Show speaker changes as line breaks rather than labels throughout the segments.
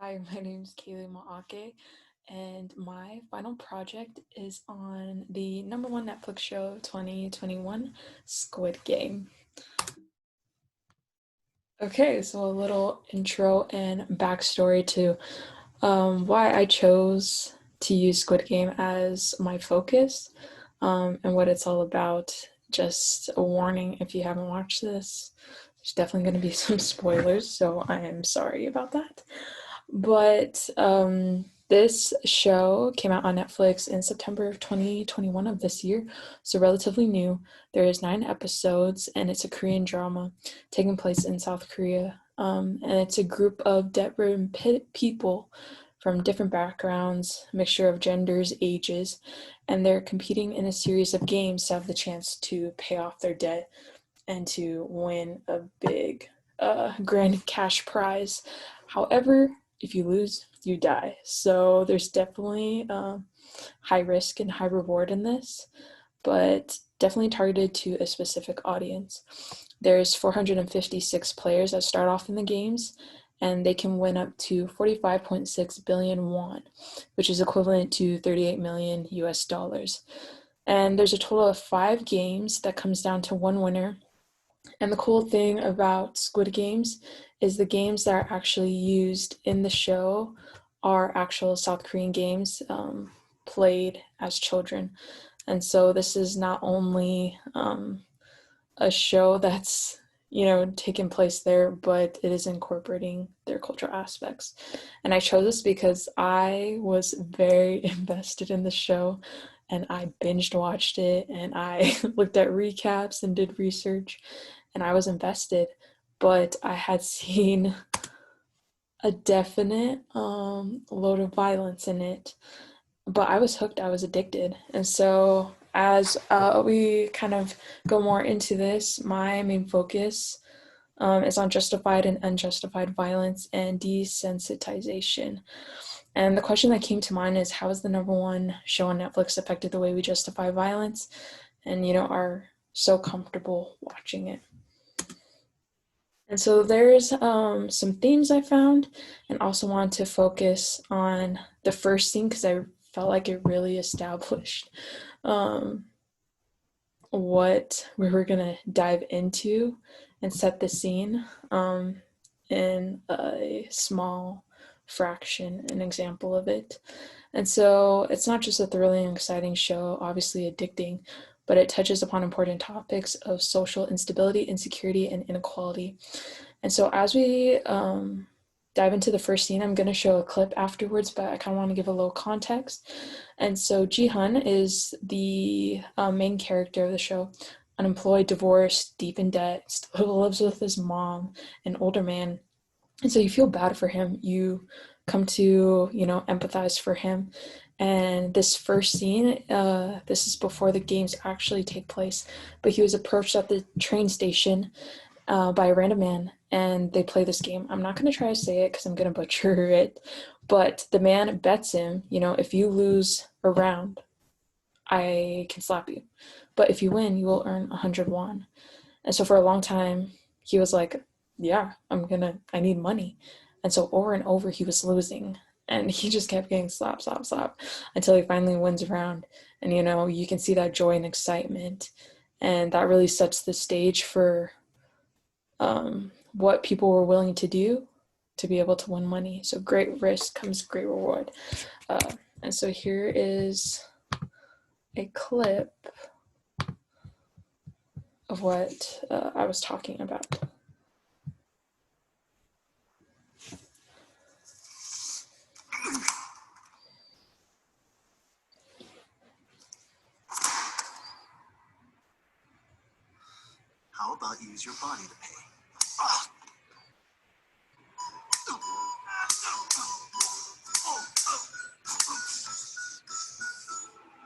Hi, my name's Kaylee Maake, and my final project is on the number one Netflix show 2021, Squid Game. Okay, so a little intro and backstory to why I chose to use Squid Game as my focus and what it's all about. Just a warning if you haven't watched this, there's definitely going to be some spoilers, so I am sorry about that. But this show came out on Netflix in September of 2021 of this year, so relatively new. There is 9 episodes, and it's a Korean drama taking place in South Korea. And it's a group of debt-ridden people from different backgrounds, mixture of genders, ages, and they're competing in a series of games to have the chance to pay off their debt and to win a big grand cash prize. However, if you lose, you die. So there's definitely high risk and high reward in this, but definitely targeted to a specific audience. There's 456 players that start off in the games, and they can win up to 45.6 billion won, which is equivalent to 38 million US dollars. And there's a total of 5 games that comes down to one winner. And the cool thing about Squid Games is the games that are actually used in the show are actual South Korean games played as children. And so this is not only a show that's taking place there, but it is incorporating their cultural aspects. And I chose this because I was very invested in the show, and I binged watched it, and I looked at recaps and did research, and I was invested. But I had seen a definite load of violence in it, but I was hooked, I was addicted. And so as we kind of go more into this, my main focus is on justified and unjustified violence and desensitization. And the question that came to mind is, how has the number one show on Netflix affected the way we justify violence and, are so comfortable watching it? And so there's some themes I found, and also wanted to focus on the first scene because I felt like it really established um, what we were gonna dive into and set the scene in a small fraction, an example of it. And so it's not just a thrilling and exciting show, obviously addicting, but it touches upon important topics of social instability, insecurity, and inequality. And so as we dive into the first scene, I'm going to show a clip afterwards, but I kind of want to give a little context. And so Ji-hun is the main character of the show, unemployed, divorced, deep in debt, still lives with his mom, an older man. And so you feel bad for him. You come to, empathize for him. And this first scene, this is before the games actually take place, but he was approached at the train station by a random man, and they play this game. I'm not going to try to say it because I'm going to butcher it, but the man bets him, if you lose a round, I can slap you. But if you win, you will earn 100 won. And so for a long time, he was like, yeah, I need money. And so over and over, he was losing. And he just kept getting slap, slap, slap until he finally wins a round. And, you can see that joy and excitement. And that really sets the stage for what people were willing to do to be able to win money. So great risk comes great reward. And so here is a clip of what I was talking about.
How about use your body to pay?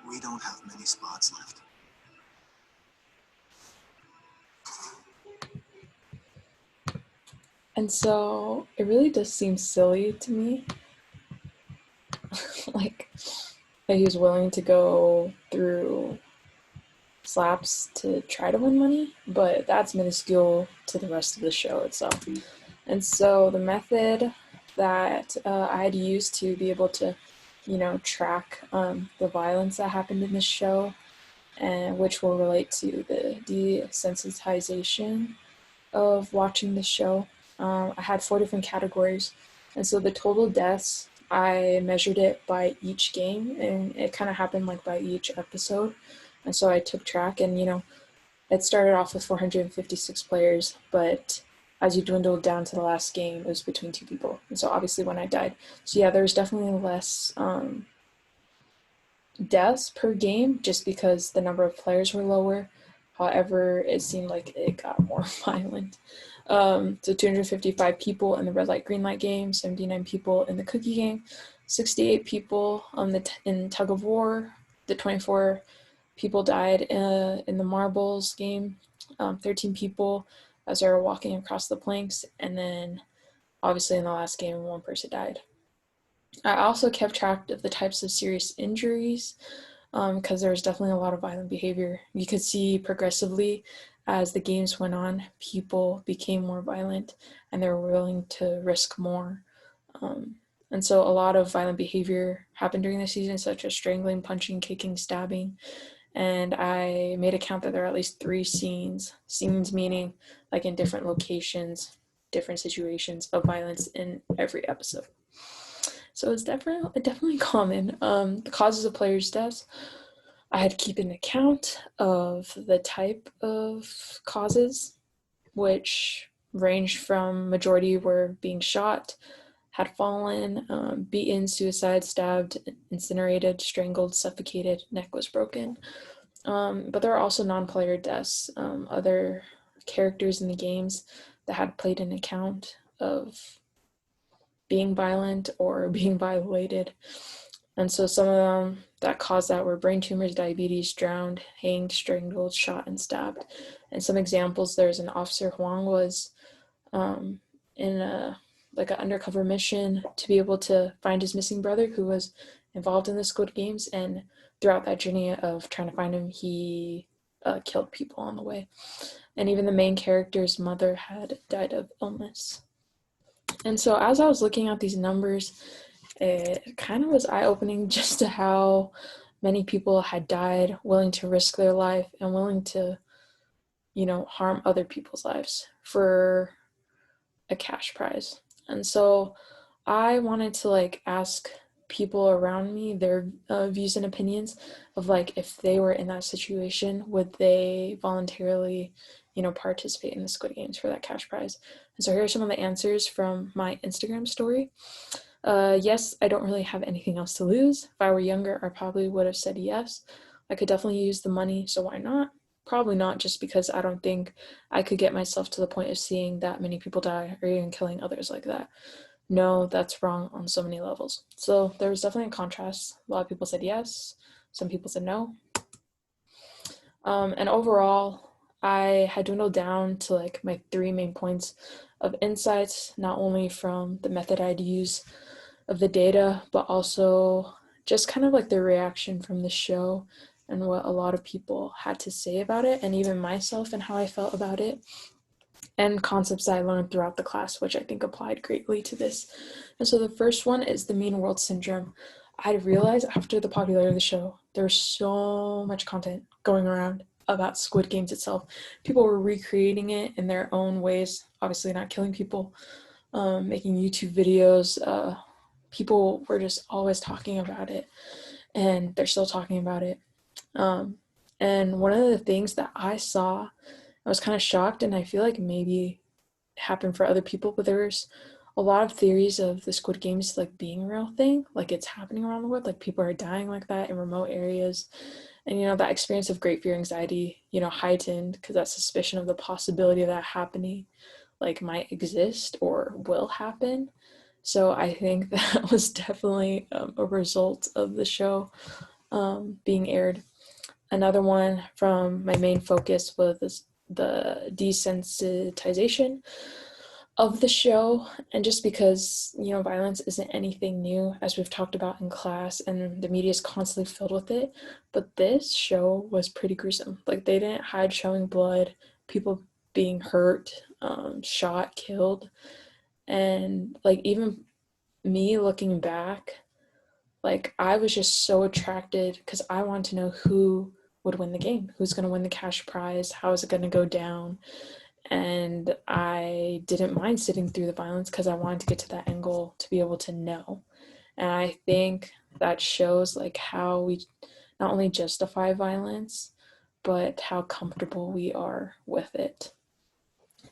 We don't have many spots left.
And so it really does seem silly to me, like that he was willing to go through slaps to try to win money, but that's minuscule to the rest of the show itself. And so the method that I had used to be able to, track the violence that happened in the show, and which will relate to the desensitization of watching the show. I had 4 different categories, and so the total deaths I measured it by each game, and it kind of happened like by each episode, and so I took track, and it started off with 456 players, but as you dwindled down to the last game, it was between 2 people, and so obviously when I died, so yeah, there was definitely less deaths per game just because the number of players were lower. However, it seemed like it got more violent. So 255 people in the red light green light game, 79 people in the cookie game, 68 people in tug of war. The 24 people died in the marbles game. 13 people as they were walking across the planks, and then obviously in the last game, 1 person died. I also kept track of the types of serious injuries because there was definitely a lot of violent behavior. You could see progressively as the games went on, people became more violent and they were willing to risk more. Um, and so a lot of violent behavior happened during the season, such as strangling, punching, kicking, stabbing. And I made a count that there are at least 3 scenes. Scenes meaning like in different locations, different situations of violence in every episode. So it's definitely common. The causes of players' deaths. I had to keep an account of the type of causes, which ranged from majority were being shot, had fallen, beaten, suicide, stabbed, incinerated, strangled, suffocated, neck was broken. But there are also non-player deaths. Other characters in the games that had played an account of being violent or being violated. And so some of them that caused that were brain tumors, diabetes, drowned, hanged, strangled, shot, and stabbed. And some examples, there's an officer Huang was um, in a like an undercover mission to be able to find his missing brother who was involved in the Squid Games. And throughout that journey of trying to find him, he killed people on the way. And even the main character's mother had died of illness. And so as I was looking at these numbers, it kind of was eye-opening just to how many people had died willing to risk their life and willing to, harm other people's lives for a cash prize. And so I wanted to ask people around me their views and opinions of if they were in that situation, would they voluntarily, participate in the Squid Games for that cash prize? And so here are some of the answers from my Instagram story. Yes, I don't really have anything else to lose. If I were younger, I probably would have said yes. I could definitely use the money, so why not? Probably not, just because I don't think I could get myself to the point of seeing that many people die or even killing others like that. No, that's wrong on so many levels. So there was definitely a contrast. A lot of people said yes, some people said no. And overall, I had dwindled down to my 3 main points of insights, not only from the method I'd use of the data, but also just kind of the reaction from the show and what a lot of people had to say about it, and even myself and how I felt about it, and concepts I learned throughout the class, which I think applied greatly to this. And so the first one is the mean world syndrome. I realized after the popularity of the show, there was so much content going around about Squid Games itself. People were recreating it in their own ways, obviously not killing people, making YouTube videos. People were just always talking about it, and they're still talking about it. Um, and one of the things that I saw, I was kind of shocked, and I feel like maybe it happened for other people, but there's a lot of theories of the Squid Games being a real thing, like it's happening around the world, like people are dying like that in remote areas, and that experience of great fear, anxiety, heightened because that suspicion of the possibility of that happening, might exist or will happen. So I think that was definitely a result of the show being aired. Another one from my main focus was the desensitization of the show, and just because violence isn't anything new, as we've talked about in class, and the media is constantly filled with it, but this show was pretty gruesome. They didn't hide showing blood, people being hurt, shot, killed, and even me looking back, like I was just so attracted because I wanted to know who would win the game, who's going to win the cash prize, how is it going to go down. And I didn't mind sitting through the violence because I wanted to get to that end goal to be able to know. And I think that shows like how we not only justify violence, but how comfortable we are with it.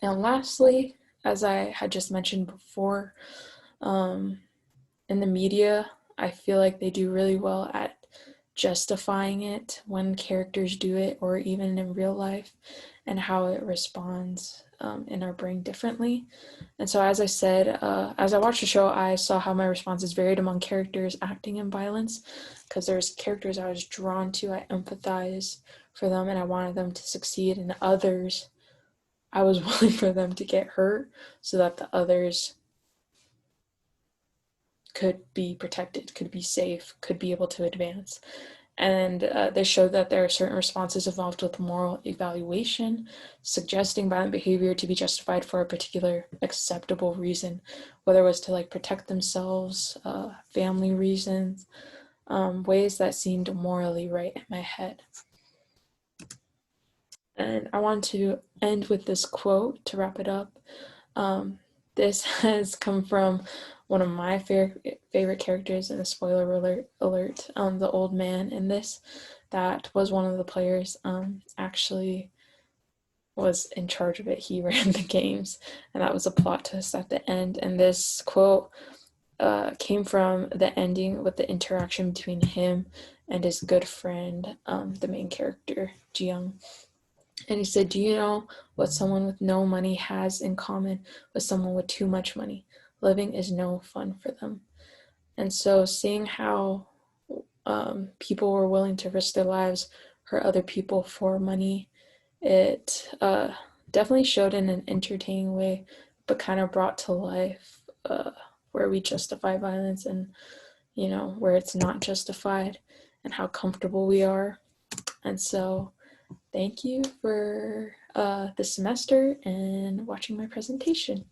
Now, lastly, as I had just mentioned before, um, in the media, I feel like they do really well at justifying it when characters do it, or even in real life, and how it responds in our brain differently. And so, as I said, as I watched the show, I saw how my responses varied among characters acting in violence, because there's characters I was drawn to, I empathize for them, and I wanted them to succeed, and others I was willing for them to get hurt so that the others could be protected, could be safe, could be able to advance. And they showed that there are certain responses involved with moral evaluation, suggesting violent behavior to be justified for a particular acceptable reason, whether it was to like protect themselves, family reasons, ways that seemed morally right in my head. And I want to end with this quote to wrap it up. Um, this has come from one of my favorite characters in the spoiler alert, the old man in this, that was one of the players, actually was in charge of it. He ran the games, and that was a plot twist at the end. And this quote came from the ending with the interaction between him and his good friend, the main character, Jiyoung. And he said, "Do you know what someone with no money has in common with someone with too much money? Living is no fun for them." And so, seeing how people were willing to risk their lives, hurt other people for money, it definitely showed in an entertaining way, but kind of brought to life where we justify violence and, where it's not justified, and how comfortable we are. And so, thank you for this semester and watching my presentation.